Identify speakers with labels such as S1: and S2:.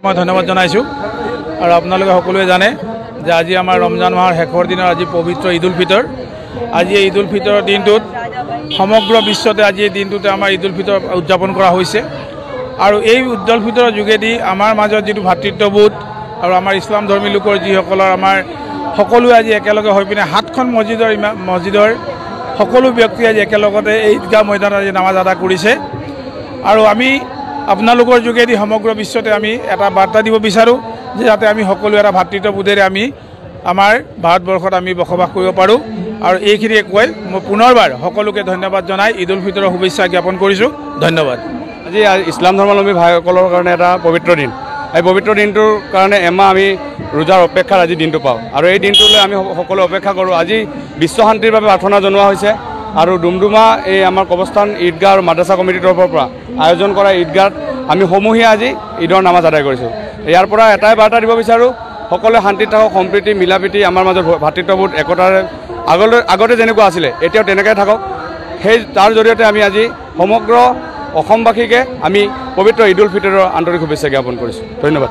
S1: মই ধন্যবাদ জনাইছোঁ আৰু আপোনালোকে সকলোৱে জানে যে আজি আমাৰ ৰমজান মাহৰ শেষৰ দিনৰ আজি পবিত্ৰ ঈদ উল ফিতৰ। আজি এই ঈদ উল ফিতৰৰ দিনটোত সমগ্ৰ বিশ্বতে আজি এই দিনটোতে আমাৰ ঈদ উল ফিতৰ উদযাপন কৰা হৈছে আৰু এই ঈদ উল ফিতৰৰ যোগেদি আমাৰ মাজত যিটো ভাতৃত্ববোধ আৰু আমাৰ ইছলাম ধৰ্মী লোকৰ যিসকলৰ আমাৰ সকলোৱে আজি একেলগে হৈ পিনে 7খন মছজিদৰ সকলো ব্যক্তি আজি একেলগতে এই ঈদগাহ ময়দানত আজি নামাজ আদা কৰিছে আৰু আমি আপোনালোকৰ যোগেদি সমগ্ৰ বিশ্বতে আমি এটা বাৰ্তা দিব বিচাৰোঁ যে যাতে আমি সকলো এটা ভাতৃত্ববোধেৰে আমি আমাৰ ভাৰতবৰ্ষত আমি বসবাস কৰিব পাৰোঁ আৰু এইখিনিয়ে কৈ মই পুনৰবাৰ সকলোকে ধন্যবাদ জনাই ঈদ উল ফিতৰৰ শুভেচ্ছা জ্ঞাপন কৰিছোঁ। ধন্যবাদ।
S2: আজি ইছলাম ধৰ্মাৱলম্বী ভাইসকলৰ কাৰণে এটা পবিত্ৰ দিন। এই পবিত্ৰ দিনটোৰ কাৰণে এমাহ আমি ৰোজাৰ অপেক্ষাৰ আজি দিনটো পাওঁ আৰু এই দিনটোলৈ আমি সকলোৱে অপেক্ষা কৰোঁ। আজি বিশ্ব শান্তিৰ বাবে প্ৰাৰ্থনা জনোৱা হৈছে আৰু ডুমডুমা এই আমাৰ কবৰস্থান ঈদগাহ আৰু মাদ্ৰাছা কমিটিৰ তৰফৰ পৰা আয়োজন কৰা ঈদগাহত আমি সমূহীয়া আজি ঈদৰ নামাজ আদায় কৰিছোঁ। ইয়াৰ পৰা এটাই বাৰ্তা দিব বিচাৰোঁ, সকলোৱে শান্তিত থাকক, সম্প্ৰীতি মিলাপ্ৰীতি আমাৰ মাজত ভাতৃত্ববোধ একতাৰে আগতে যেনেকুৱা আছিলে এতিয়াও তেনেকৈ থাকক। তাৰ জৰিয়তে আমি আজি সমগ্ৰ অসমবাসীকে আমি পবিত্ৰ ঈদ উল ফিতৰৰ আন্তৰিক শুভেচ্ছা জ্ঞাপন কৰিছোঁ। ধন্যবাদ।